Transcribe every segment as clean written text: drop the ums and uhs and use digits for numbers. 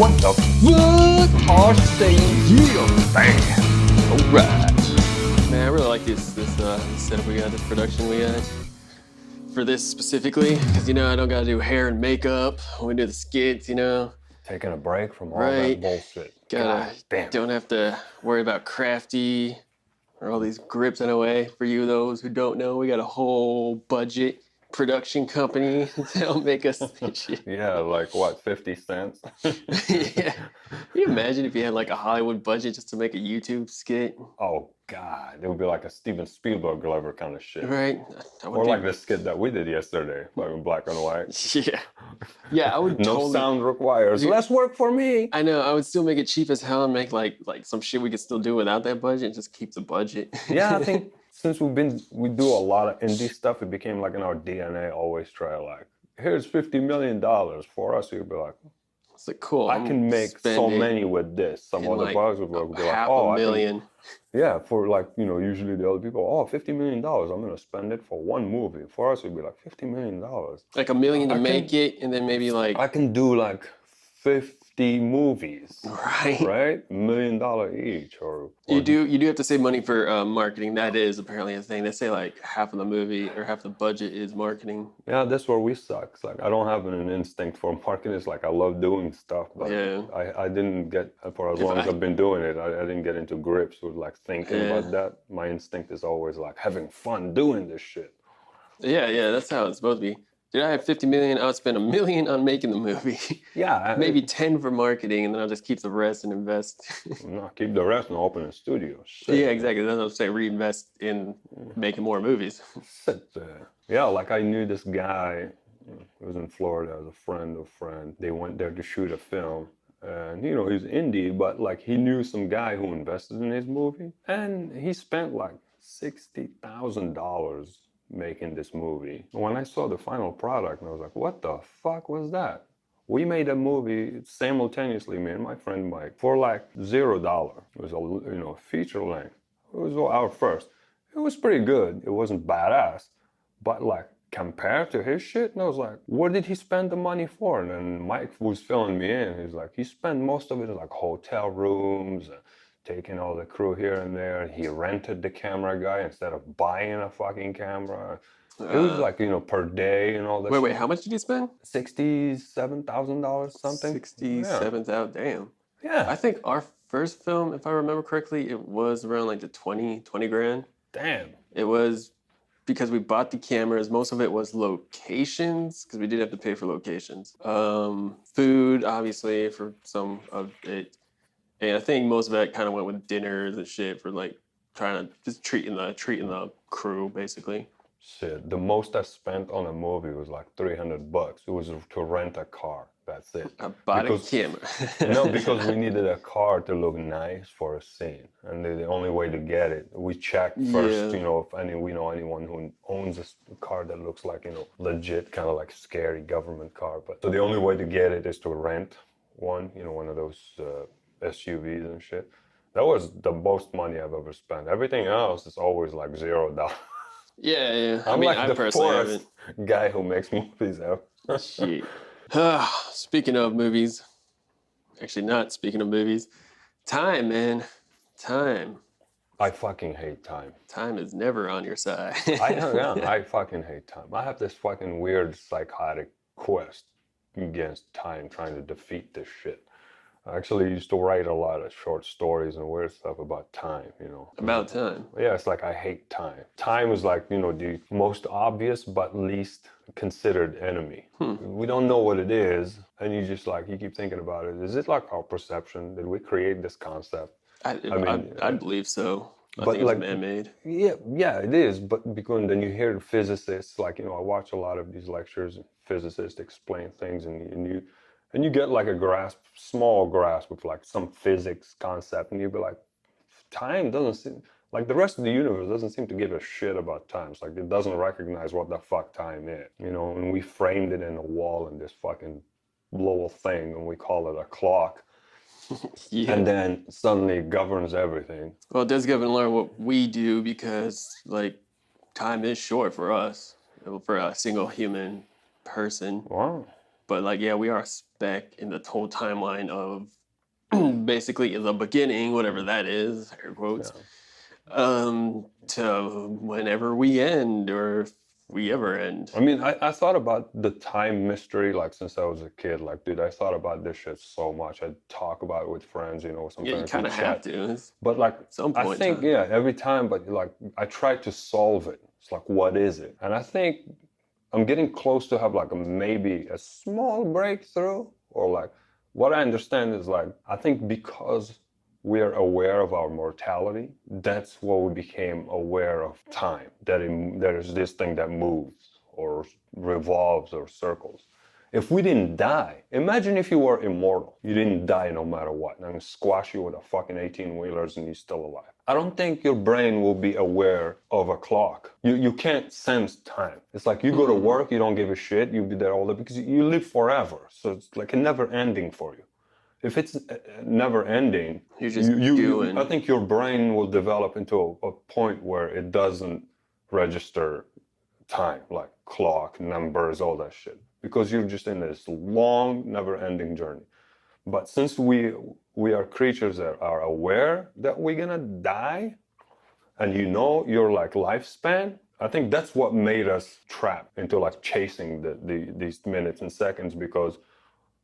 What the fuck are saying here? Damn. Alright. Man, I really like this setup we got, this production we got. For this specifically, because I don't gotta do hair and makeup when we do the skits, Taking a break from all Right. that bullshit. Gotta, God damn. don't have to worry about crafty or all these grips in a way. For you, those who don't know, we got a whole budget production company that'll make us shit. Yeah, like what, 50 cents? Yeah. Can you imagine if you had like a Hollywood budget just to make a YouTube skit? Oh God, it would be like a Steven Spielberg level kind of shit. Right? Or like the skit that we did yesterday, like in black and white. Yeah. Yeah, I would No totally... sound required. Less work for me. I know, I would still make it cheap as hell and make like some shit we could still do without that budget and just keep the budget. Yeah, I think since we do a lot of indie stuff, it became like in our DNA, always try like, here's $50 million. For us, you'd be like, it's like, cool. I can make so many with this. Some other like bugs would be like, oh, $500,000. Yeah, for like, usually the other people, $50 million, I'm going to spend it for one movie. For us, it'd be like $50 million. Like $1 million to make it, and then maybe like... I can do like 50 movies. Right. Right? $1 million each. Or you do have to save money for marketing. That is apparently a thing. They say like half of the movie or half the budget is marketing. Yeah, that's where we suck. It's like I don't have an instinct for marketing. It's like I love doing stuff, but yeah. I didn't get, for as long as I've been doing it, I didn't get into grips with like thinking about that. My instinct is always like having fun doing this shit. Yeah, that's how it's supposed to be. Dude, I have $50 million. I'll spend $1 million on making the movie. Yeah. Maybe 10 for marketing, and then I'll just keep the rest and invest. No, keep the rest and open a studio. Shit. Yeah, exactly. That's what I'm saying. Reinvest in making more movies. Yeah, like I knew this guy who was in Florida as a friend of a friend. They went there to shoot a film. And, he's indie, but like he knew some guy who invested in his movie. And he spent like $60,000 making this movie. When I saw the final product, I was like, what the fuck was that? We made a movie simultaneously, me and my friend Mike, for like $0. It was a feature length. It was our first. It was pretty good. It wasn't badass, but like compared to his shit, and I was like, what did he spend the money for? And then Mike was filling me in. He's like, he spent most of it in like hotel rooms, taking all the crew here and there. He rented the camera guy instead of buying a fucking camera. It was like, per day and all that. Wait, how much did you spend? $67,000 something. $67,000, damn. Yeah. I think our first film, if I remember correctly, it was around like the 20 grand. Damn. It was because we bought the cameras. Most of it was locations, because we did have to pay for locations. Food, obviously, for some of it. And I think most of it kind of went with dinners and shit for like trying to just treating the crew basically. Shit, the most I spent on a movie was like $300. It was to rent a car. That's it. I bought a camera. No, because we needed a car to look nice for a scene, and the only way to get it, we checked first. If we know anyone who owns a car that looks like legit, kind of like scary government car. But so the only way to get it is to rent one. One of those. SUVs and shit. That was the most money I've ever spent. Everything else is always like $0. Yeah. I'm like the poorest guy who makes movies ever. Shit. Speaking of movies, actually not speaking of movies, time, man. Time. I fucking hate time. Time is never on your side. I fucking hate time. I have this fucking weird psychotic quest against time, trying to defeat this shit. I actually used to write a lot of short stories and weird stuff about time, About time? Yeah, it's like I hate time. Time is like, the most obvious but least considered enemy. We don't know what it is, and you keep thinking about it. Is it like our perception? Did we create this concept? I believe so. I think it's man-made. Yeah, it is. But because then you hear physicists, I watch a lot of these lectures, and physicists explain things, and you get like a small grasp of like some physics concept, and you'll be like, time doesn't seem, like the rest of the universe doesn't seem to give a shit about time. It's like it doesn't recognize what the fuck time is, and we framed it in a wall in this fucking little thing, and we call it a clock. Yeah. And then suddenly it governs everything. Well, it does govern what we do, because like time is short for us, for a single human person. Wow. But like, yeah, we are back in the whole timeline of basically the beginning, whatever that is, air quotes, Yeah. to whenever we end or if we ever end. I mean, I thought about the time mystery like since I was a kid. Like, dude, I thought about this shit so much. I'd talk about it with friends, you know, Yeah, you sometimes we kind of have chat. to at But like, some I point in think, time. yeah, every time, but like, I try to solve it. It's like, what is it? And I think I'm getting close to have like maybe a small breakthrough, or like, what I understand is like, I think because we are aware of our mortality, that's what we became aware of time, that there's this thing that moves or revolves or circles. If we didn't die, imagine if you were immortal. You didn't die no matter what. And squash you with a fucking 18-wheelers and you're still alive. I don't think your brain will be aware of a clock. You can't sense time. It's like you go to work, you don't give a shit, you be there all day because you live forever. So it's like a never ending for you. If it's never ending, You're just doing. I think your brain will develop into a point where it doesn't register time, like clock, numbers, all that shit, because you're just in this long, never-ending journey. But since we are creatures that are aware that we're gonna die, and you know your like lifespan, I think that's what made us trapped into like chasing these minutes and seconds, because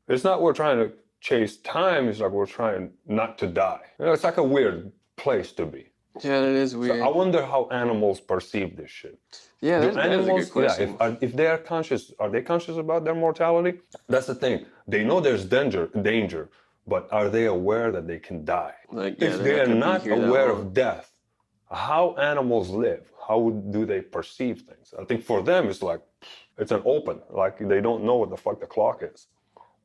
it's not we're trying to chase time, it's like we're trying not to die. You know, it's like a weird place to be. Yeah, that is So weird. I wonder how animals perceive this shit. Yeah, Do that is a animals, good question. if they are conscious, are they conscious about their mortality? That's the thing. They know there's danger, but are they aware that they can die? Like, yeah, If they're they are not gonna be not here that aware long. of death, how animals live? How do they perceive things? I think for them it's like it's an open. Like they don't know what the fuck the clock is.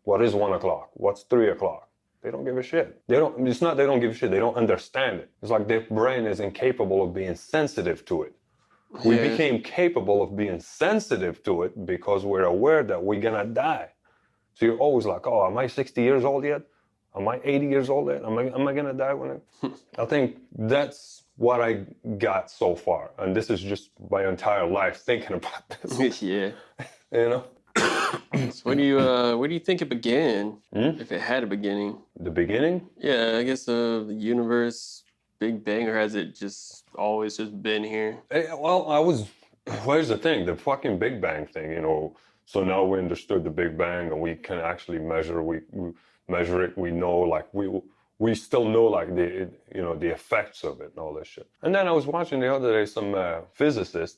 What is 1 o'clock? What's 3 o'clock? They don't give a shit. They don't. It's not they don't give a shit. They don't understand it. It's like their brain is incapable of being sensitive to it. We Yeah. became capable of being sensitive to it because we're aware that we're gonna die. So you're always like, oh, am I 60 years old yet? Am I 80 years old yet? Am I gonna die when I think that's what I got so far. And this is just my entire life thinking about this. Yeah. You know? So where do you think it began? If it had a beginning? The beginning? Yeah, I guess the universe, Big Bang, or has it just always just been here? Well, where's the thing? The fucking Big Bang thing, you know. So now we understood the Big Bang and we can actually we measure it. We know, like, we still know, like, the effects of it and all this shit. And then I was watching the other day some physicist,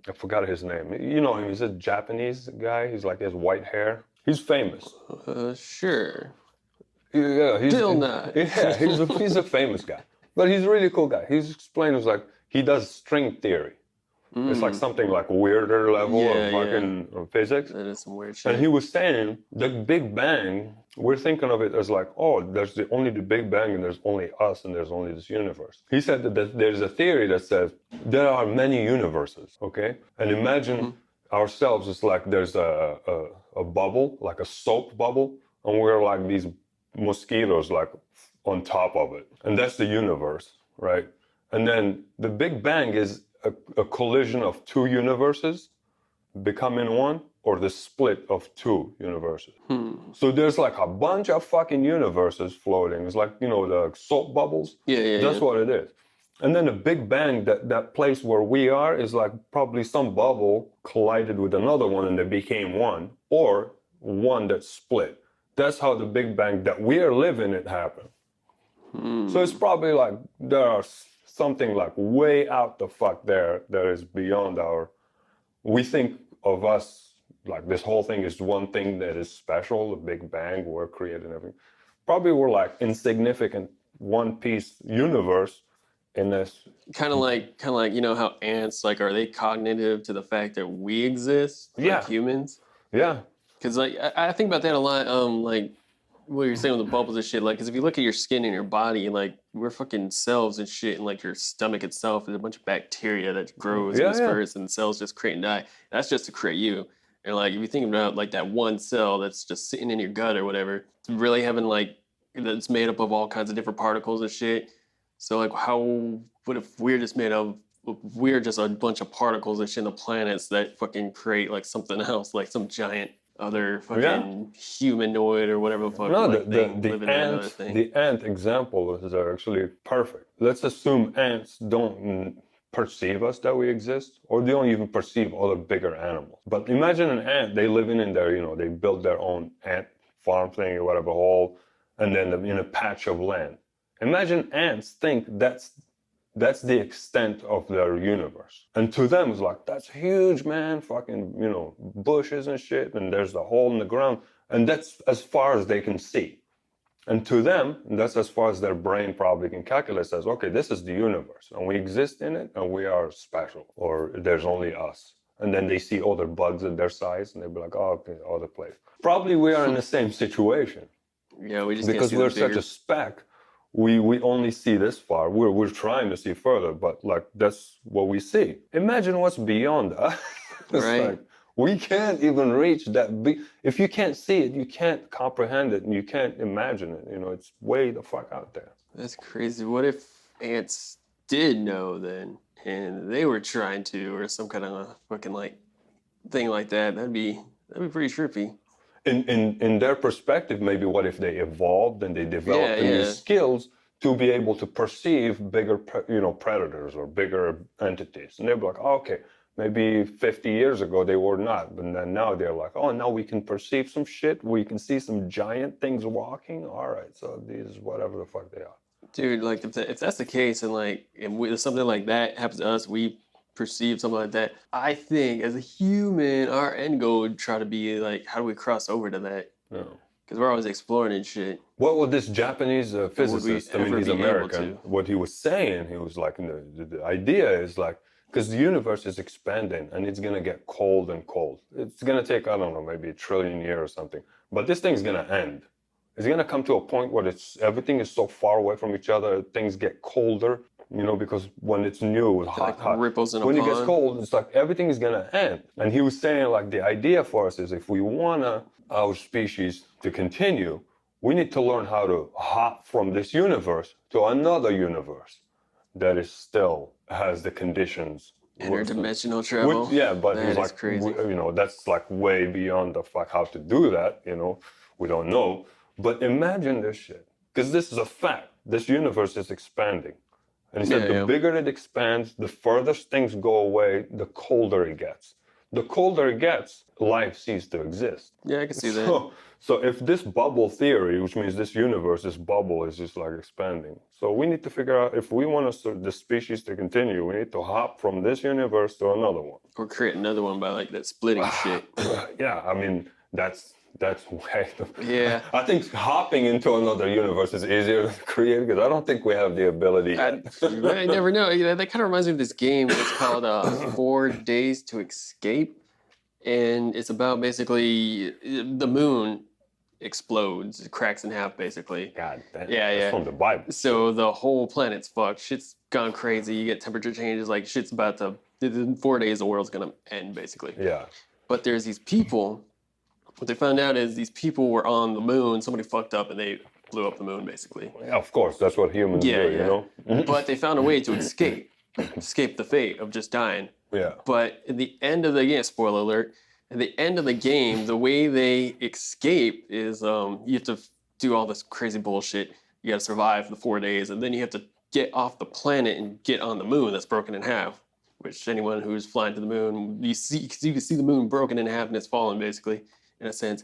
I forgot his name. You know him, he's a Japanese guy. He's like, he has white hair. He's famous. Sure. Yeah, Still not. Yeah, he's a famous guy, but he's a really cool guy. He's explained it's like he does string theory. It's like something like weirder level of fucking physics. That is some weird shit. And he was saying the Big Bang, we're thinking of it as like, oh, there's only the Big Bang and there's only us and there's only this universe. He said that there's a theory that says there are many universes, okay? And imagine ourselves as like there's a bubble, like a soap bubble, and we're like these mosquitoes like on top of it. And that's the universe, right? And then the Big Bang is a collision of two universes becoming one, or the split of two universes. So there's like a bunch of fucking universes floating. It's like, you know, the soap bubbles. Yeah. That's what it is. And then the Big Bang, that place where we are, is like probably some bubble collided with another one and they became one, or one that split. That's how the Big Bang that we are living it happened. So it's probably like there are something like way out the fuck there that is beyond we think of us like this whole thing is one thing that is special, the Big Bang, we're creating everything. Probably we're like insignificant one piece universe in this. Kind of like, you know how ants, like, are they cognitive to the fact that we exist, like humans? Yeah. Because like I think about that a lot. Like what you're saying with the bubbles and shit. Like, because if you look at your skin and your body, like we're fucking cells and shit, and like your stomach itself is a bunch of bacteria that grows and disperses, and cells just create and die. That's just to create you. And like if you think about like that one cell that's just sitting in your gut or whatever, it's really having like that's made up of all kinds of different particles and shit. So like what if we're just made of we're just a bunch of particles and shit in the planets that fucking create like something else, like some giant other Yeah. fucking humanoid or whatever the fuck No, like thing living in another thing. the ant example is actually perfect. Let's assume ants don't perceive us that we exist, or they don't even perceive other bigger animals. But imagine an ant, they live in their, they build their own ant farm thing or whatever hole, and then in a patch of land. Imagine ants think that's the extent of their universe. And to them, it's like, that's huge, man, fucking, bushes and shit, and there's the hole in the ground. And that's as far as they can see. And to them, that's as far as their brain probably can calculate, says, okay, this is the universe, and we exist in it, and we are special, or there's only us. And then they see other bugs in their size, and they'll be like, oh, okay, other place. Probably we are in the same situation. Yeah, we just Because can't see we're the bigger. such a speck, we only see this far. We're trying to see further, but like that's what we see. Imagine what's beyond that. It's Right. like we can't even reach that big. If you can't see it, you can't comprehend it, and you can't imagine it. It's way the fuck out there. That's crazy. What if ants did know then, and they were trying to, or some kind of a fucking like thing like that? That'd be pretty trippy. In their perspective, maybe what if they evolved and they developed Yeah, these skills to be able to perceive bigger, predators or bigger entities, and they'd be like, oh, okay, maybe 50 years ago they were not, but then now they're like, oh, now we can perceive some shit, we can see some giant things walking. All right, so these whatever the fuck they are. Dude, like if that's the case, and like if something like that happens to us, we perceive something like that. I think as a human, our end goal would try to be like, how do we cross over to that? Yeah. Because we're always exploring and shit. What would this Japanese physicist, I mean, ever he's be able American, to? what he was saying, he was like, the idea is like, because the universe is expanding and it's going to get cold and cold. It's going to take, I don't know, maybe 1 trillion years or something. But this thing's going to end. It's going to come to a point where everything is so far away from each other, things get colder, because when it's new, it's hot, Like hot. ripples in a When it pond. gets cold, it's like everything is going to end. And he was saying like the idea for us is if we want our species to continue, we need to learn how to hop from this universe to another universe that is still has the conditions. Interdimensional travel. Yeah, but That he's is like, crazy. that's like way beyond the fuck how to do that. We don't know. But imagine this shit, because this is a fact. This universe is expanding, and he said the bigger it expands, the furthest things go away, the colder it gets. The colder it gets, life ceases to exist. Yeah, I can see that. So if this bubble theory, which means this universe, this bubble is just like expanding. So we need to figure out if we want the species to continue, we need to hop from this universe to another one. Or create another one by like that splitting shit. Yeah, I mean, that's way. Yeah. I think hopping into another universe is easier to create because I don't think we have the ability. I never know. That kind of reminds me of this game. It's called 4 Days to Escape. And it's about basically the moon explodes, it cracks in half basically. God damn. Yeah. That's from the Bible. So the whole planet's fucked. Shit's gone crazy. You get temperature changes. Like shit's about to, in 4 days, the world's going to end basically. Yeah. But there's these people. What they found out is these people were on the moon. Somebody fucked up and they blew up the moon basically. Yeah, of course. That's what humans do, But they found a way to escape the fate of just dying. Yeah. But at the end of the game, spoiler alert, at the end of the game, the way they escape is you have to do all this crazy bullshit. You got to survive the 4 days, and then you have to get off the planet and get on the moon that's broken in half. Which anyone who's flying to the moon, you can see the moon broken in half and it's fallen basically, in a sense.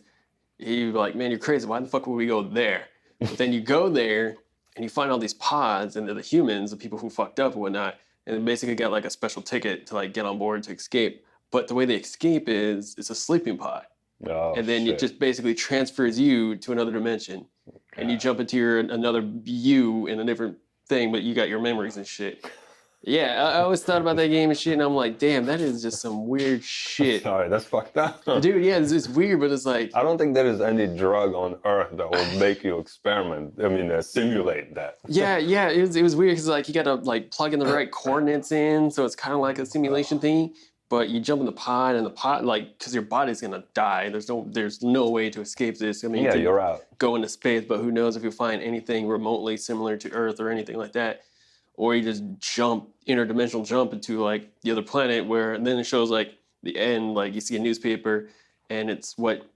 You're like, man, you're crazy. Why the fuck would we go there? But then you go there and you find all these pods, and they're the humans, the people who fucked up and whatnot. And they basically got like a special ticket to like get on board to escape. But the way they escape is it's a sleeping pod. Oh, and then shit. it just basically transfers you to another dimension. And you jump into another you in a different thing, but you got your memories and shit. Yeah, I always thought about that game and shit, and I'm like, damn, that is just some weird shit. Sorry, that's fucked up. Dude, yeah, it's weird, but it's like... I don't think there is any drug on Earth that will make you simulate that. Yeah, it was weird because like you got to like plug in the right coordinates in, so it's kind of like a simulation thing. But you jump in the pod, and the pod, like, because your body's gonna die. There's no way to escape this. I mean, Yeah, you're out. Go into space, but who knows if you find anything remotely similar to Earth or anything like that. Or you just interdimensional jump into like the other planet and then it shows like the end, like you see a newspaper and it's what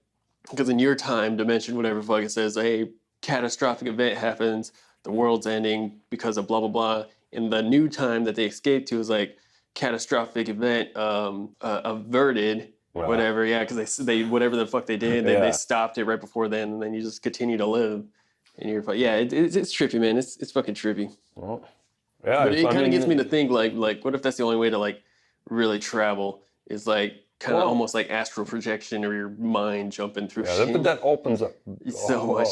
Because in your time dimension, whatever the fuck it says, a catastrophic event happens, the world's ending because of blah blah blah. In the new time that they escaped to is like catastrophic event averted, Right. whatever. Yeah, because they whatever the fuck they did, they Yeah. stopped it right before then, and then you just continue to live. And you're fine. Yeah, it's trippy, man. It's fucking trippy. Well, yeah, But it I kind of mean, gets me to think like what if that's the only way to like really travel is like kind of Well- almost like astral projection or your mind jumping through yeah, shit. but that opens up So much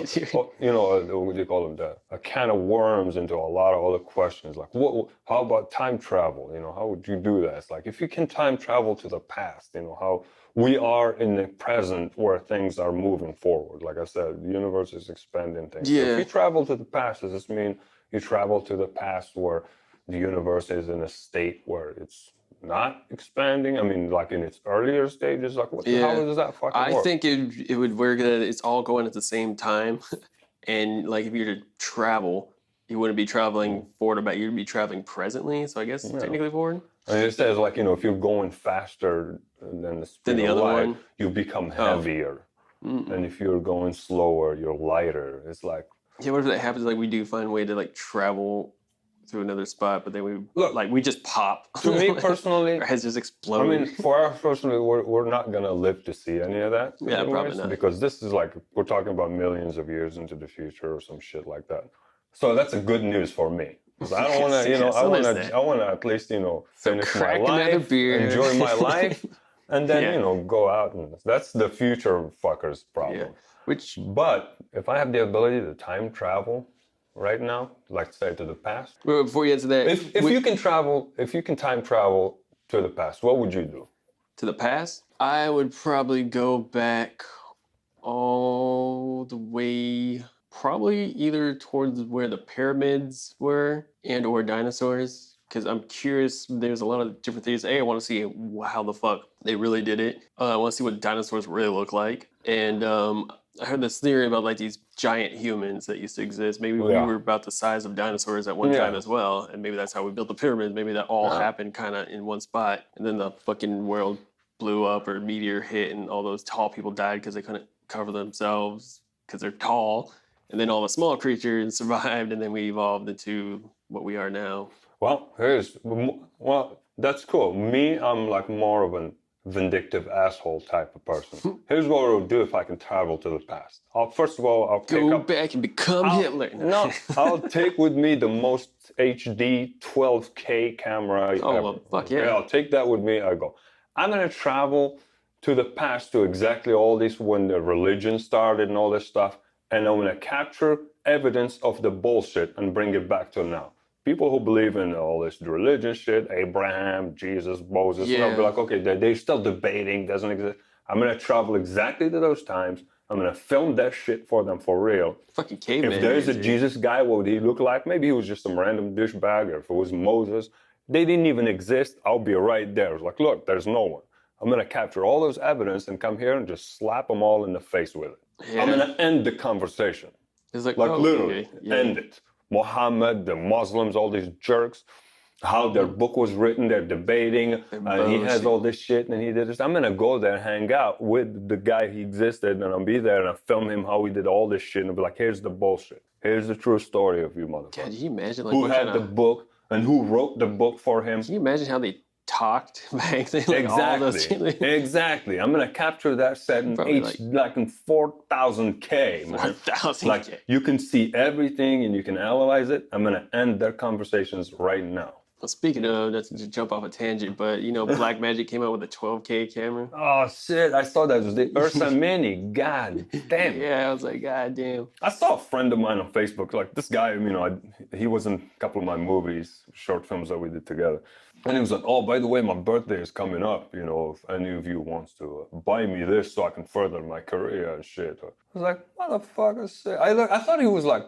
shit. you know, what do you call them? A can of worms into a lot of other questions. Like, how about time travel? You know, how would you do that? It's like, if you can time travel to the past, you know, how we are in the present where things are moving forward. Like I said, the universe is expanding things. So Yeah. if you travel to the past, does this mean you travel to the past where the universe is in a state where it's not expanding? I mean, like in its earlier stages, like how does that fucking I work? think it would work that it's all going at the same time, and like if you were to travel, you wouldn't be traveling forward about you'd be traveling presently. So I guess technically forward. I mean, it says like, you know, if you're going faster than the speed the of other light, one? you become heavier. And if you're going slower, you're lighter. It's like, Yeah, what if that happens? Like we do find a way to like travel through another spot, but then we just pop. to me personally, Our heads just I explode. mean, for us personally, we're not gonna live to see any of that. Yeah, probably not. Because this is like, we're talking about millions of years into the future or some shit like that. So that's a good news for me. 'Cause I don't want to, you know, So there's that. I want to at least, you know, finish my crack another life, beer. enjoy my life, and then, Yeah. you know, go out and that's the future fuckers problem. Yeah. Which But if I have the ability to time travel right now, like say to the past, before you answer that, if you can travel, if you can time travel to the past, what would you do? to the past, I would probably go back all the way, probably either towards where the pyramids were and or dinosaurs. Because I'm curious, there's a lot of different things. I want to see how the fuck they really did it. I want to see what dinosaurs really look like. And I heard this theory about like these giant humans that used to exist. Maybe we were about the size of dinosaurs at one time as well. And maybe that's how we built the pyramids. Maybe that all happened kind of in one spot. And then the fucking world blew up or a meteor hit and all those tall people died because they couldn't cover themselves because they're tall. And then all the small creatures survived and then we evolved into what we are now. Well, that's cool. Me, I'm like more of a vindictive asshole type of person. Here's what I would do if I can travel to the past. First of all, I'll go back and become Hitler. No, I'll take with me the most HD 12K camera ever. Well, fuck yeah. I'll take that with me. I go, I'm gonna travel to the past to exactly all this when the religion started and all this stuff, and I'm gonna capture evidence of the bullshit and bring it back to now. People who believe in all this religion shit, Abraham, Jesus, Moses, and I'll be like, okay, they're still debating, doesn't exist. I'm gonna travel exactly to those times. I'm gonna film that shit for them for real. Fucking caveman. If there's a Jesus guy, what would he look like? Maybe he was just some random douchebag, or if it was Moses, they didn't even exist. I'll be right there. It's like, look, there's no one. I'm gonna capture all those evidence and come here and just slap them all in the face with it. Yeah. I'm gonna end the conversation. It's like Literally, end it. Muhammad, the Muslims, all these jerks, how their book was written, they're debating, he has all this shit and he did this. I'm gonna go there and hang out with the guy he existed and I'll be there and I'll film him how he did all this shit and I'll be like, here's the bullshit. Here's the true story of you motherfuckers. Can you imagine like who had the book and who wrote the book for him? Can you imagine how they talked back then? Like Exactly. I'm gonna capture that set in like in 4,000K, man. 4,000K. Like you can see everything and you can analyze it. I'm gonna end their conversations right now. Well, speaking of, not to jump off a tangent, but you know, Black Magic came out with a 12K camera. Oh shit! I saw that. It was the Ursa Mini. God damn. Yeah, I was like, God damn. I saw a friend of mine on Facebook. Like this guy, you know, he was in a couple of my movies, short films that we did together. And he was like, oh, by the way, my birthday is coming up. You know, if any of you wants to buy me this so I can further my career and shit. I was like, motherfucker, shit. I thought he was like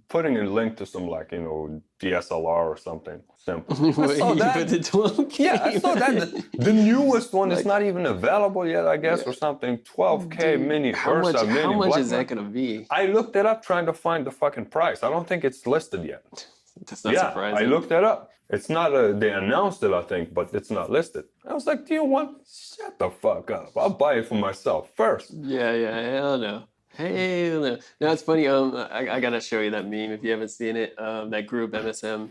putting a link to some like, you know, DSLR or something simple. I saw that. Yeah, I saw that. The newest one is not even available yet, I guess, or something. 12K Mini Ursa Mini. How much is that going to be? I looked it up trying to find the fucking price. I don't think it's listed yet. That's not Yeah, surprising. I looked that up. It's not, they announced it, I think, but it's not listed. I was like, do you want? Shut the fuck up. I'll buy it for myself first. Yeah, hell no. Hell no. No, it's funny. I gotta show you that meme if you haven't seen it. That group MSM,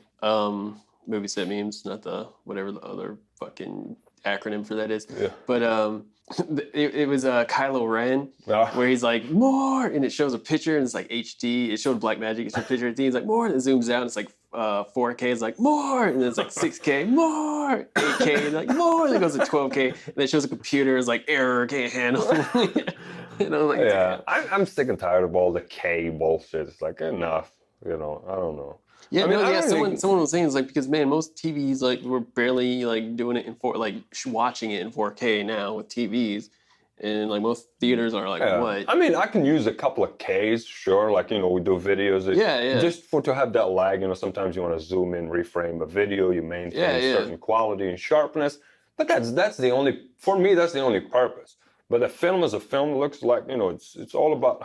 movie set memes, not the whatever the other fucking acronym for that is. Yeah. But it was Kylo Ren, Ah. where he's like more, and it shows a picture and it's like HD. It showed Black Magic. It showed a picture of he's like more, and it zooms out and it's like 4K. It's like more, and then it's like 6K, more, 8K, and like more. And then it goes to 12K, and then it shows a computer. It's like error, can't handle. And I'm like, Yeah, I'm sick and tired of all the K bullshit. It's like enough, I don't know. yeah, I mean, I don't someone was saying it's like because man, most TVs like we're barely like doing it in watching it in 4K now with TVs, and like most theaters are like Yeah. what? I mean, I can use a couple of Ks, sure. Like, we do videos. Yeah. Just to have that lag, sometimes you want to zoom in, reframe a video, you maintain certain quality and sharpness. But that's the only, for me, that's the only purpose. But a film as a film looks like, it's all about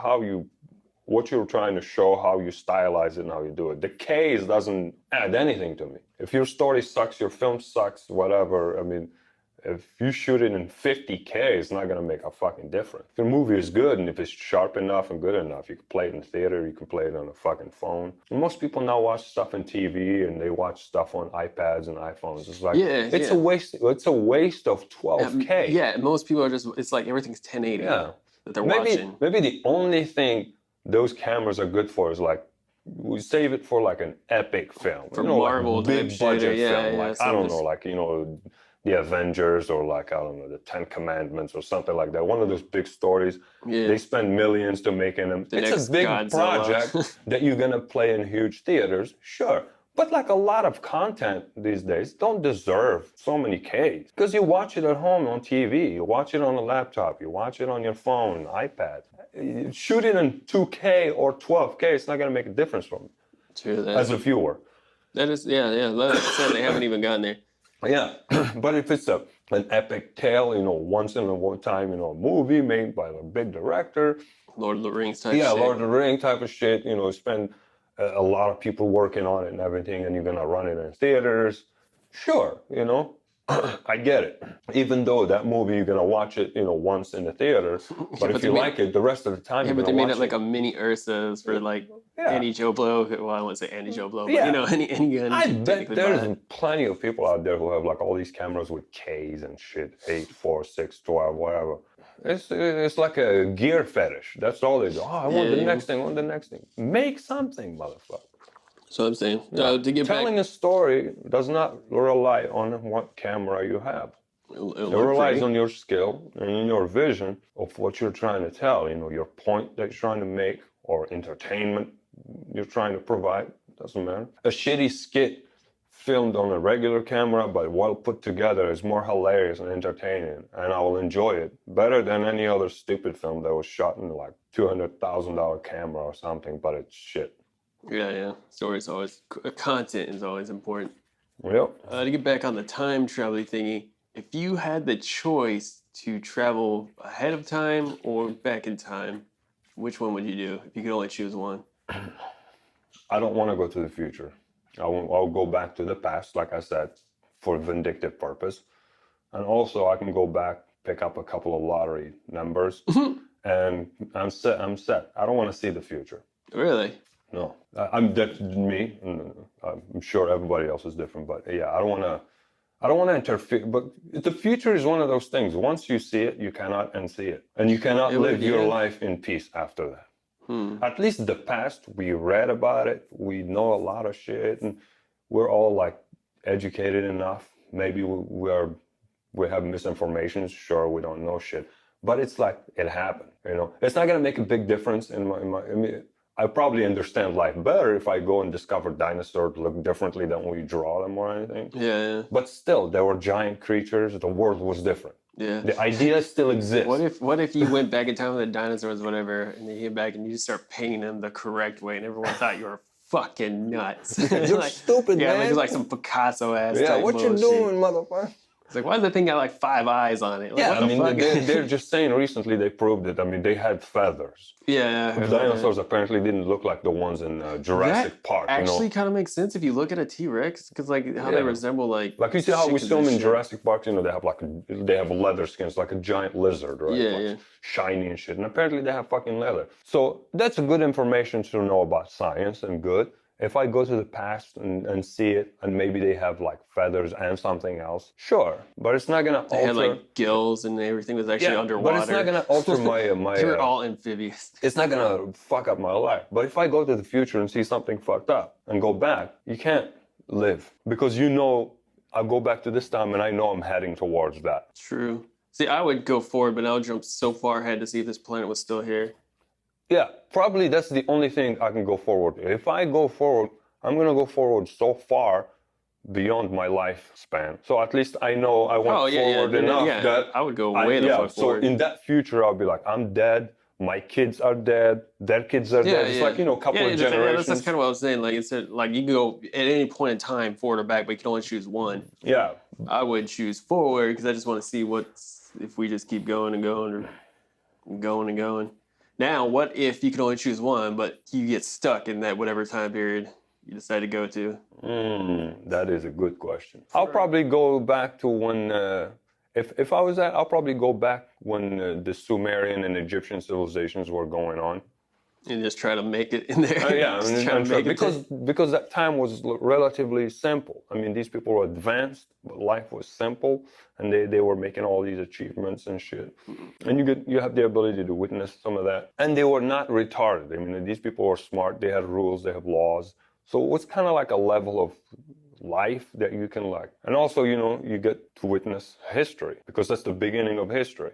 what you're trying to show, how you stylize it and how you do it. The Ks doesn't add anything to me. If your story sucks, your film sucks, whatever. I mean, if you shoot it in 50K, it's not going to make a fucking difference. If your movie is good and if it's sharp enough and good enough, you can play it in theater, you can play it on a fucking phone. And most people now watch stuff on TV and they watch stuff on iPads and iPhones. It's like, it's a waste. It's a waste of 12K. Yeah, most people are just, it's like everything's 1080 that they're watching. Maybe the only thing those cameras are good for is like, we save it for like an epic film. For Marvel, like big budget film. Like, I don't know, like, the Avengers or like, I don't know, the 10 Commandments or something like that. One of those big stories. Yeah. They spend millions to making them. It's a big project that you're going to play in huge theaters, sure. But like a lot of content these days don't deserve so many Ks. Because you watch it at home on TV, you watch it on a laptop, you watch it on your phone, iPad. Shoot it in 2K or 12K, it's not going to make a difference for me. True, as a viewer. That is, like I said, they haven't even gotten there. Yeah, but if it's an epic tale, once in a time, movie made by a big director. Lord of the Rings type shit. Yeah, Lord of the Rings type of shit, spend a lot of people working on it and everything, and you're going to run it in theaters. Sure, I get it. Even though that movie, you're going to watch it, once in the theater. But if you like it, the rest of the time, you're going to watch it. Yeah, but they made it like a mini Ursa's for like Annie Joe Blow. Well, I won't say Annie Joe Blow, but any gun. I bet there's plenty of people out there who have like all these cameras with Ks and shit, 8, 4, 6, 12, whatever. It's like a gear fetish. That's all they do. Oh, I want the next thing, Make something, motherfucker. So I'm saying, telling a story does not rely on what camera you have. It relies on your skill and your vision of what you're trying to tell. Your point that you're trying to make or entertainment you're trying to provide. Doesn't matter. A shitty skit filmed on a regular camera but well put together is more hilarious and entertaining, and I will enjoy it better than any other stupid film that was shot in like $200,000 camera or something, but it's shit. Yeah. Stories always, content is always important. Yep. To get back on the time traveling thingy, if you had the choice to travel ahead of time or back in time, which one would you do if you could only choose one? I don't want to go to the future. I'll go back to the past, like I said, for vindictive purpose. And also I can go back, pick up a couple of lottery numbers, and I'm set. I don't want to see the future. Really? No, that's me, and I'm sure everybody else is different. But yeah, I don't want to interfere. But the future is one of those things. Once you see it, you cannot unsee it, and you cannot live your life in peace after that. At least the past, we read about it. We know a lot of shit, and we're all like educated enough. Maybe we have misinformation. Sure, we don't know shit, but it's like it happened. It's not gonna make a big difference in my. I mean, I probably understand life better if I go and discover dinosaurs look differently than we draw them or anything. Yeah. But still, there were giant creatures. The world was different. Yeah. The idea still exists. What if you went back in time with the dinosaurs, whatever, and you came back and you just start painting them the correct way, and everyone thought you were fucking nuts. You're stupid, man. Yeah, like it's like some Picasso ass. Yeah, type what bullshit. you doing, motherfucker? It's like, why does that thing got like 5 eyes on it? Like, Yeah, what I the mean, fuck? they're just saying recently they proved it. I mean, they had feathers. Yeah, I heard about that. Dinosaurs apparently didn't look like the ones in Jurassic That Park, you actually know? kind of makes sense if you look at a T-Rex, because like how they Yeah. resemble like Like you see how we chickens see them and in shit. Jurassic Park, you know, they have leather skins, like a giant lizard, right? Yeah, Like yeah. shiny and shit. And apparently they have fucking leather. So that's good information to know about science and good. If I go to the past and see it, and maybe they have like feathers and something else, sure. But it's not gonna They had alter. like gills and everything was actually underwater. But it's not gonna alter my They were all amphibious. it's not gonna fuck up my life. But if I go to the future and see something fucked up and go back, you can't live because you know I'll go back to this time and I know I'm heading towards that. True. See, I would go forward, but I would jump so far ahead to see if this planet was still here. Yeah, probably that's the only thing I can go forward. If I go forward, I'm gonna go forward so far beyond my lifespan. So at least I know I went forward enough that I would go way the fuck forward. So in that future, I'll be like, I'm dead. My kids are dead. Their kids are dead. It's like, you know, a couple of generations. That's kind of what I was saying. Like instead, like you can go at any point in time forward or back, but you can only choose one. Yeah. I would choose forward because I just want to see if we just keep going and going or going and going. Now, what if you can only choose one, but you get stuck in that whatever time period you decide to go to? That is a good question. I'll probably go back to when, if I was that, I'll probably go back when the Sumerian and Egyptian civilizations were going on. And just try to make it in there. Because that time was relatively simple. I mean, these people were advanced, but life was simple, and they were making all these achievements and shit. And you have the ability to witness some of that. And they were not retarded. I mean, these people were smart. They had rules. They have laws. So it was kind of like a level of life that you can like. And also, you know, you get to witness history because that's the beginning of history.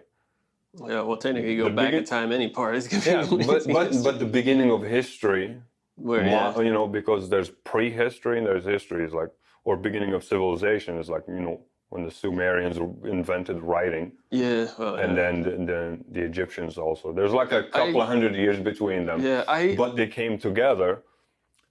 Yeah, well, technically, you go back in time, any part is gonna be. But the beginning of history, where you know, because there's prehistory and there's history is like, or beginning of civilization is like, you know, when the Sumerians invented writing. Yeah, and then the Egyptians also. There's like a couple of hundred years between them. Yeah, but they came together.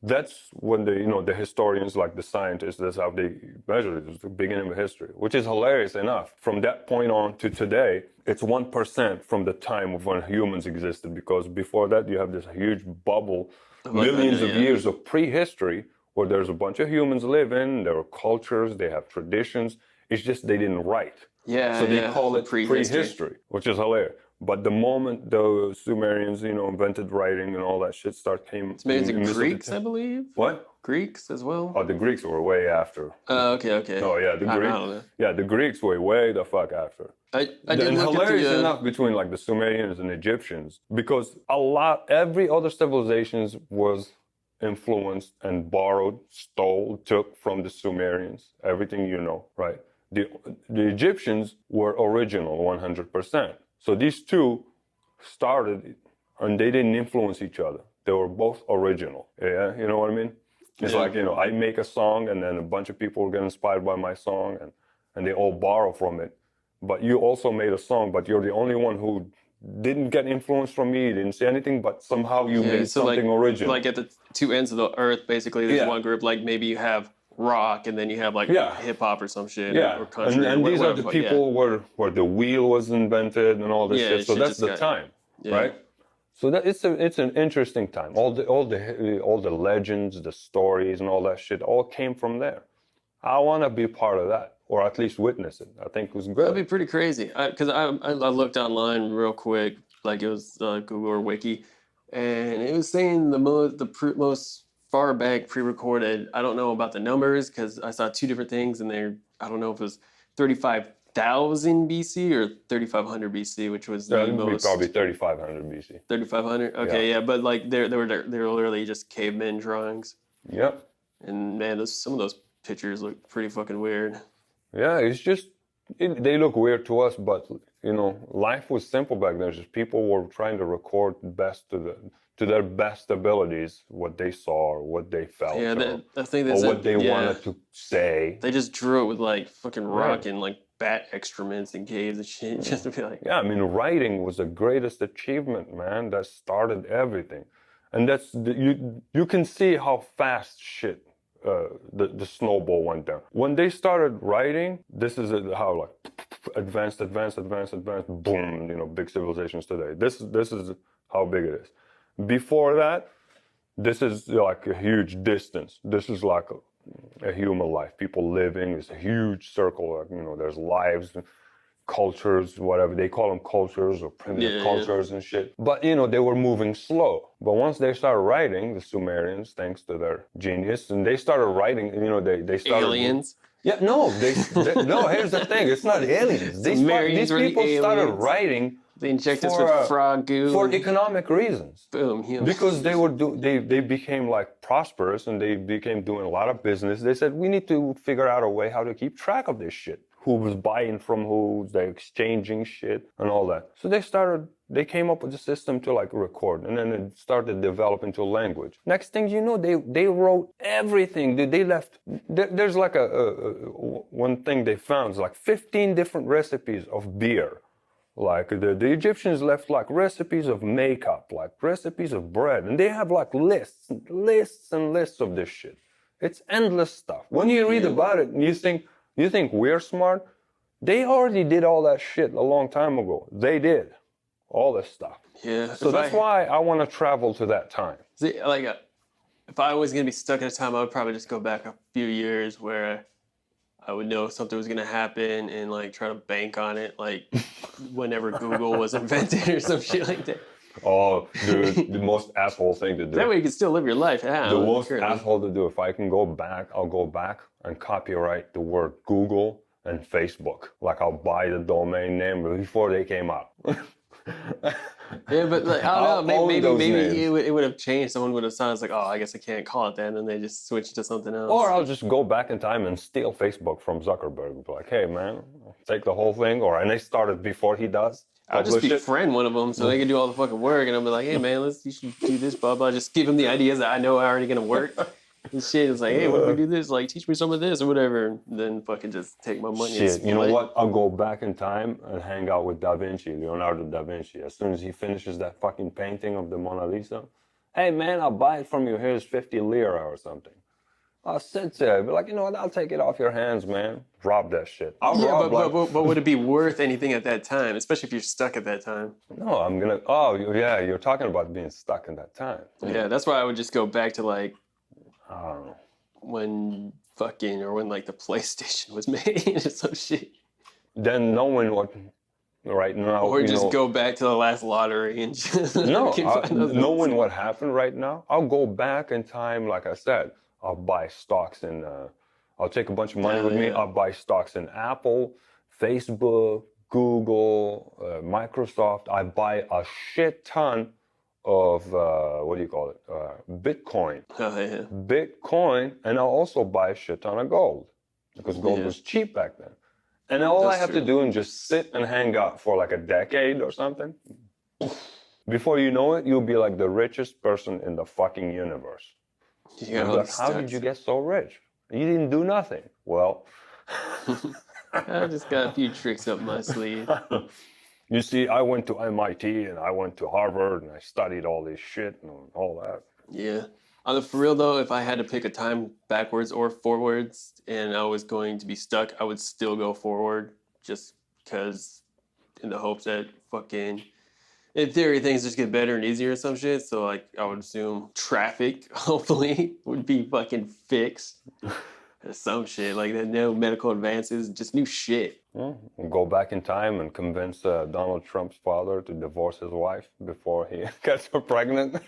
That's when the historians, like the scientists, that's how they measure it. It's the beginning of history, which is hilarious enough. From that point on to today, it's 1% from the time of when humans existed, because before that you have this huge bubble, millions of years of prehistory, where there's a bunch of humans living, there are cultures, they have traditions. It's just they didn't write. Yeah, so they call it prehistory, which is hilarious. But the moment the Sumerians, you know, invented writing and all that shit came. It's maybe the Greeks, I believe. What? Greeks as well. Oh, the Greeks were way after. Okay. Oh yeah, the Greeks. I don't know. Yeah, the Greeks were way the fuck after. I did and look hilarious at the, enough between like the Sumerians and Egyptians, because every other civilizations was influenced and borrowed, stole, took from the Sumerians. Everything you know, right? The Egyptians were original 100%. So these two started, and they didn't influence each other. They were both original. Yeah, you know what I mean? It's like, you know, I make a song, and then a bunch of people get inspired by my song, and they all borrow from it. But you also made a song, but you're the only one who didn't get influence from me, didn't say anything, but somehow you made something original. Like at the two ends of the earth, basically, there's one group, like maybe you have rock, and then you have like hip hop or some shit, or country. And these are the people where the wheel was invented and all this shit. So that's the time, right? So that it's an interesting time. All the legends, the stories, and all that shit all came from there. I want to be part of that, or at least witness it. I think it was good. That'd be pretty crazy. Because I looked online real quick, like it was Google or Wiki, and it was saying the most far back pre-recorded. I don't know about the numbers because I saw two different things, and I don't know if it was 35,000 BC or 3,500 BC, which was the most. Probably 3,500 BC. 3,500. Okay, yeah, but like they were literally just cavemen drawings. Yep. And man, some of those pictures look pretty fucking weird. Yeah, it's just they look weird to us, but you know, life was simple back then. Just people were trying to record best to their best abilities, what they saw or what they felt, I think or what they wanted to say. They just drew it with like fucking rock and like bat excrements and caves and shit, just to be like. Yeah, I mean, writing was the greatest achievement, man. That started everything, and you can see how fast shit the snowball went down. When they started writing, this is how like advanced, boom, big civilizations today. This is how big it is. Before that, this is like a huge distance. This is like a human life. People living. It's a huge circle. Like, there's lives, cultures, whatever they call them, cultures or primitive cultures and shit. But they were moving slow. But once they started writing, the Sumerians, thanks to their genius, and they started writing. They started aliens. Yeah, no, no. Here's the thing: it's not aliens. These people started writing. They inject us with frog goo for economic reasons. Boom, because they became like prosperous and they became doing a lot of business. They said we need to figure out a way how to keep track of this shit. Who was buying from who? They're exchanging shit and all that. So they came up with a system to like record, and then it started developing into language. Next thing you know, they wrote everything. They left. There's like one thing they found is like 15 different recipes of beer. Like the Egyptians left like recipes of makeup, like recipes of bread, and they have like lists and lists of this shit. It's endless stuff. When you read about it, you think we're smart. They already did all that shit a long time ago. They did all this stuff. Yeah. So that's why I want to travel to that time. See, like, if I was gonna be stuck in a time, I would probably just go back a few years where I would know something was gonna happen and like try to bank on it, like whenever Google was invented or some shit like that. Oh, dude, the most asshole thing to do. That way you can still live your life. Yeah, the most asshole to do. If I can go back, I'll go back and copyright the word Google and Facebook. Like I'll buy the domain name before they came out. Yeah, but like, I don't know. Maybe it would have changed. Someone would have said, "It's like, oh, I guess I can't call it that," and then they just switched to something else. Or I'll just go back in time and steal Facebook from Zuckerberg. Be like, hey man, take the whole thing. And they started before he does. I'll just befriend one of them so they can do all the fucking work, and I'll be like, hey man, you should do this, blah blah. Just give them the ideas that I know are already gonna work. And shit, it's like, hey, what if we do this? Like, teach me some of this or whatever. And then fucking just take my money. Shit, you know what? I'll go back in time and hang out with Leonardo da Vinci. As soon as he finishes that fucking painting of the Mona Lisa, hey man, I'll buy it from you. Here's 50 lira or something. I'll sit there, be like, you know what? I'll take it off your hands, man. Rob that shit. But would it be worth anything at that time, especially if you're stuck at that time? No, I'm gonna. Oh yeah, you're talking about being stuck in that time. Yeah, that's why I would just go back to like. I don't know. When like the PlayStation was made or some shit. Then knowing what right now. Or just go back to the last lottery and just knowing what happened right now, I'll go back in time, like I said. I'll buy stocks in I'll take a bunch of money with me, I'll buy stocks in Apple, Facebook, Google, Microsoft. I buy a shit ton of Bitcoin. Oh, yeah. Bitcoin, and I'll also buy a shit ton of gold because gold was cheap back then. And all I have to do is just sit and hang out for like a decade or something. Before you know it, you'll be like the richest person in the fucking universe. Like, how did you get so rich? You didn't do nothing. Well, I just got a few tricks up my sleeve. You see, I went to MIT and I went to Harvard and I studied all this shit and all that. Yeah. For real though, if I had to pick a time backwards or forwards and I was going to be stuck, I would still go forward just because in the hopes that fucking, in theory, things just get better and easier or some shit. So like, I would assume traffic, hopefully, would be fucking fixed. Some shit, like no medical advances, just new shit. We'll go back in time and convince Donald Trump's father to divorce his wife before he gets her pregnant.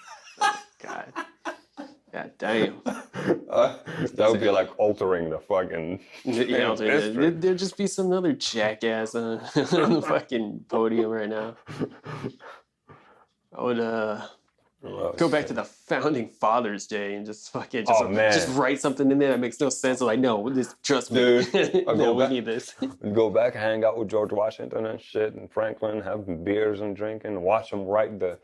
God damn. That would be like altering the fucking history. There'd just be some other jackass on the fucking podium right now. I would go back to the founding fathers day and just fucking just write something in there that makes no sense. Like, no, trust me. Dude, we need this. Go back, hang out with George Washington and shit and Franklin, have beers and drinking, watch them write the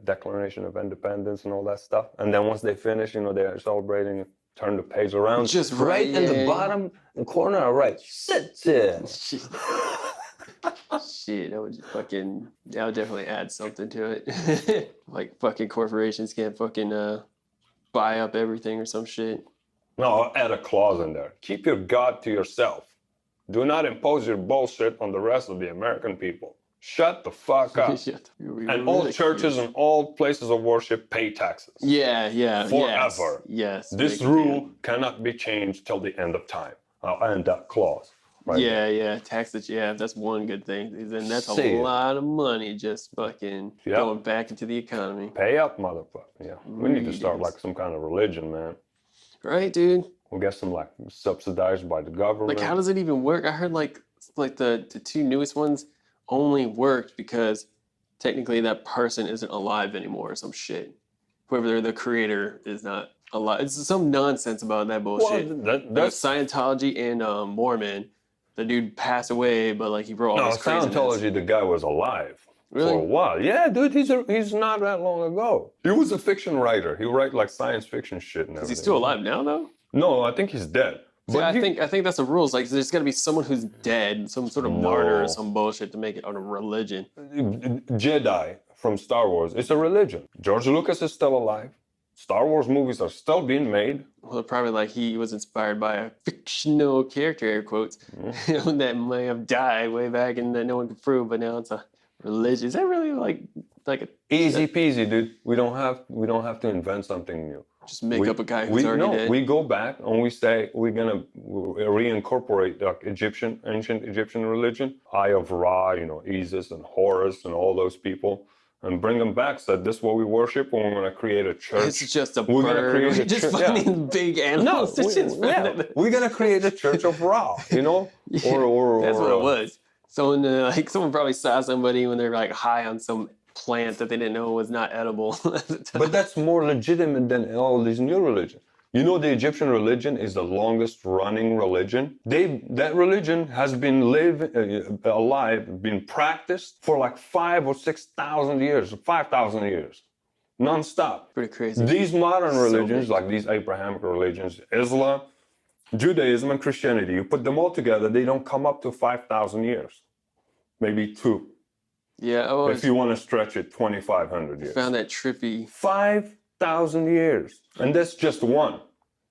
Declaration of Independence and all that stuff. And then once they finish, they're celebrating, turn the page around. Just right in the bottom corner, right. Sit there. Shit, that would definitely add something to it. Like fucking corporations can't fucking buy up everything or some shit. No, I'll add a clause in there. Keep your God to yourself. Do not impose your bullshit on the rest of the American people. Shut the fuck up. And all churches and all places of worship pay taxes. Yeah, forever. Yes. This rule cannot be changed till the end of time. I'll end that clause. Right yeah. Taxes, that's one good thing. Then that's a lot of money just fucking going back into the economy. Pay up, motherfucker. Yeah. We need to start like some kind of religion, man. Right, dude. We'll get some like subsidized by the government. Like, how does it even work? I heard like the two newest ones only worked because technically that person isn't alive anymore or some shit. Whoever the creator is not alive. It's some nonsense about that bullshit. Well, that's Scientology and Mormon. The dude passed away, but like he wrote all this craziness. Scientology, the guy was alive. Really? For a while. Yeah, dude, he's not that long ago. He was a fiction writer. He write like science fiction shit and everything. Is he still alive now though? No, I think he's dead. But I think that's the rules. Like, there's got to be someone who's dead, some sort of martyr or some bullshit to make it a religion. Jedi from Star Wars, it's a religion. George Lucas is still alive. Star Wars movies are still being made. Well, probably like he was inspired by a fictional character, air quotes, that may have died way back and that no one could prove, but now it's a religion. Is that really like a easy peasy, dude? We don't have to invent something new. Just make up a guy who's already dead. We go back and we say we're gonna reincorporate like ancient Egyptian religion, Eye of Ra, Isis and Horus and all those people, and bring them back. Said this is what we worship, and we're gonna create a church. It's just a bird. We're just finding big animals. No, we're gonna create a church of Ra, Or that's what it was. Someone probably saw somebody when they're like high on some plant that they didn't know was not edible. But that's more legitimate than all these new religions. The Egyptian religion is the longest running religion. That religion has been alive, been practiced for like 5,000 or 6,000 years, 5,000 years, non-stop. Pretty crazy. These modern religions, like these Abrahamic religions, Islam, Judaism, and Christianity, you put them all together, they don't come up to 5,000 years, maybe 2. Yeah, if you want to stretch it 2,500 years. Found that trippy. 5,000 years. And that's just one.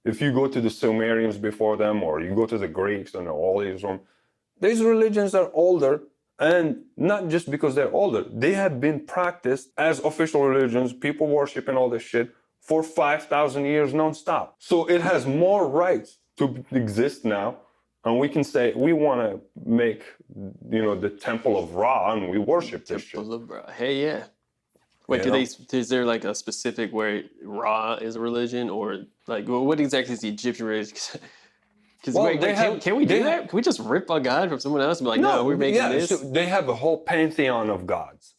If you go to the Sumerians before them, or you go to the Greeks and all these religions are older, and not just because they're older. They have been practiced as official religions, people worshiping all this shit, for 5,000 years non-stop. So it has more rights to exist now. And we can say we want to make, the Temple of Ra, and we worship this shit. Temple of Ra. Hey, yeah. Wait, is there like a specific where Ra is a religion, or like what exactly is the Egyptian religion? Because can we do that? Can we just rip a god from someone else and be like, no, we're making this? So they have a whole pantheon of gods.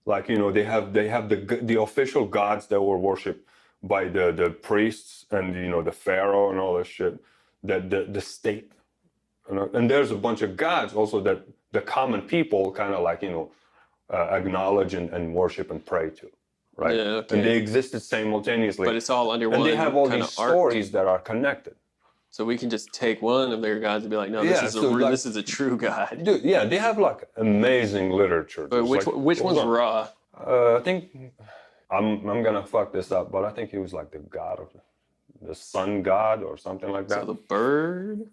Like, they have the official gods that were worshipped by the priests and the pharaoh and all this shit. The state. And there's a bunch of gods also that the common people kind of like, acknowledge and worship and pray to, right? Yeah, okay. And they existed simultaneously. But it's all under one. And they have all these stories that are connected. So we can just take one of their gods and be like, no, this is a true god. Dude, yeah, they have like amazing literature. But which one's Ra? I think, I'm gonna fuck this up, but I think he was like the god of the sun god or something like that. So the bird?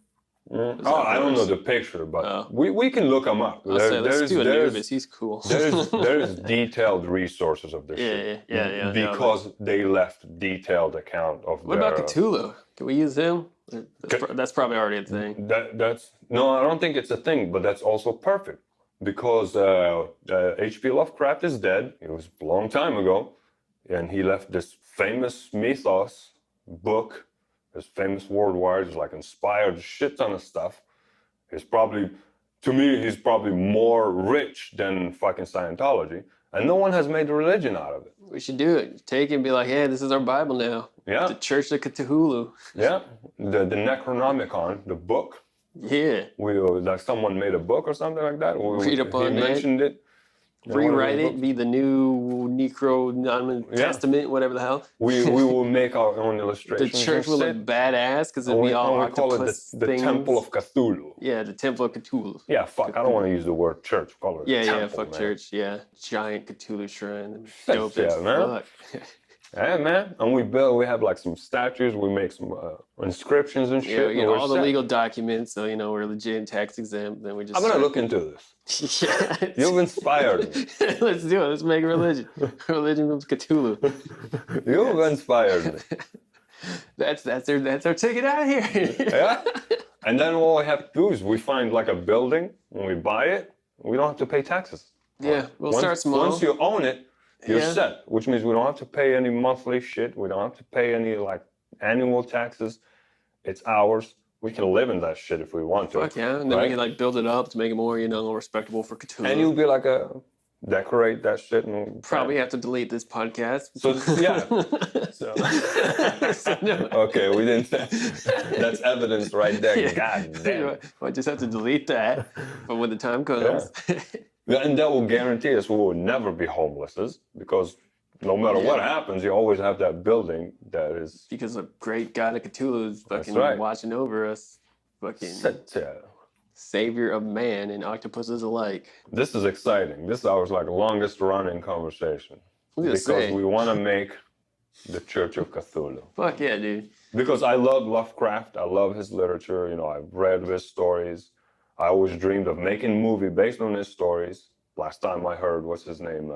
I don't know the picture, but we can look him up. Let's do Anubis. He's cool. there's detailed resources of this shit. Yeah. Because they left detailed account of What about Cthulhu? Can we use him? That's probably already a thing. No, I don't think it's a thing, but that's also perfect. Because H.P. Lovecraft is dead. It was a long time ago. And he left this famous mythos book. It's famous worldwide. It's like inspired a shit ton of stuff. To me, he's probably more rich than fucking Scientology. And no one has made a religion out of it. We should do it. Take it and be like, hey, this is our Bible now. Yeah. The Church of Cthulhu. Yeah. The Necronomicon, the book. Yeah. Like someone made a book or something like that. Read up on that. He mentioned it. Rewrite it, be the new Testament, whatever the hell. We will make our own illustrations. The church will look badass because it'll be all octopus things. The Temple of Cthulhu. Yeah, the Temple of Cthulhu. Yeah, fuck. Cthulhu. I don't want to use the word church. Call it temple, fuck man. Church. Yeah, giant Cthulhu shrine. Dope as fuck. Hey man, and we have like some statues, we make some inscriptions and shit. Yeah, we and get we're all the set. legal documents, so we're legit and tax exempt. Then we just I'm gonna start- look into this. Yeah, You've inspired me. Let's do it. Let's make a religion. Religion from Cthulhu. You've inspired me. That's our ticket out of here. Yeah. And then all we have to do is we find like a building and we buy it. We don't have to pay taxes. Yeah, we'll start small. Once you own it, you're Yeah. set. Which means we don't have to pay any monthly shit. We don't have to pay any like annual taxes. It's ours. We can live in that shit if we want to. Fuck yeah, and then we right? can like build it up to make it more, respectable for Cthulhu. And you'll be like decorate that shit and probably have to delete this podcast. So yeah. So, okay, we didn't. That's evidence right there. Yeah. God damn. I just have to delete that. But when the time comes, Yeah, and that will guarantee us we will never be homeless because no matter what happens, you always have that building that is. because a great god of Cthulhu is fucking right. watching over us, fucking Set, savior of man and octopuses alike. This is exciting. This is our like longest running conversation because we want to make the Church of Cthulhu. Fuck yeah, dude. Because I love Lovecraft. I love his literature. I've read his stories. I always dreamed of making a movie based on his stories. Last time I heard, what's his name?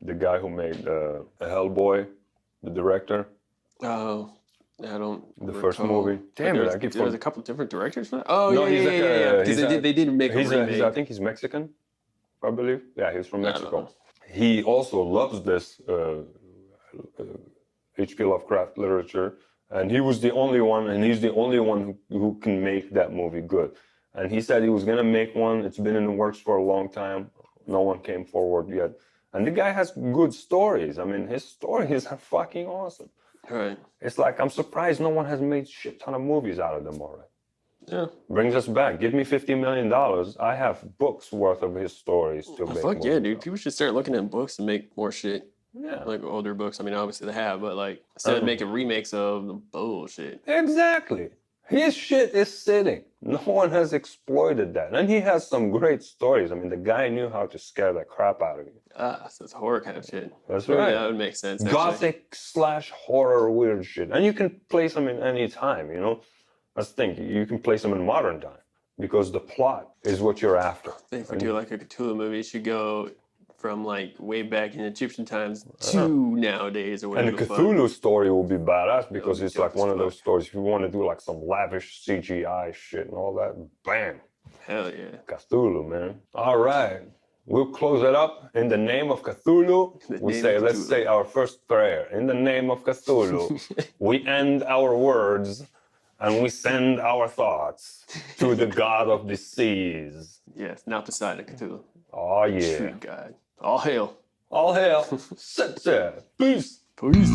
The guy who made Hellboy, the director. Oh, I don't. The first movie. Damn it! I keep There's a couple different directors for that. Oh No, yeah. Because he's they did make a remake. I think he's Mexican, I believe. Yeah, he's from I don't Mexico. know. He also loves this H.P. Lovecraft literature, and he was the only one, and he's the only one who can make that movie good. And he said he was gonna make one. It's been in the works for a long time. No one came forward yet. And the guy has good stories. I mean, his stories are fucking awesome. Right. It's like, I'm surprised no one has made shit ton of movies out of them already. Yeah. Brings us back. Give me $50 million. I have books worth of his stories to make. Fuck yeah, movies dude. of. People should start looking at books and make more shit. Yeah. Like older books. I mean, obviously they have, but like instead of making remakes of the bullshit. Exactly. His shit is sitting. No one has exploited that. And he has some great stories. I mean, the guy knew how to scare the crap out of you. So it's horror kind of shit. That's Yeah, right. that would make sense. Actually. Gothic/horror weird shit. And you can place them in any time, That's the thing. You can place them in modern time because the plot is what you're after. If we do like a Cthulhu movie, it should go from like way back in Egyptian times to nowadays or And whatever. the Cthulhu story will be badass because be it's dope like as one of fuck. those stories. If you want to do like some lavish CGI shit and all that, bam, Hell yeah. Cthulhu, man. All right. We'll close it up in the name of Cthulhu. Let's say our first prayer. In the name of Cthulhu, we end our words and we send our thoughts to the god of the seas. Yes, not Poseidon, Cthulhu. Oh, yeah. True God. All hail. All hail. Sit there. Peace. Peace.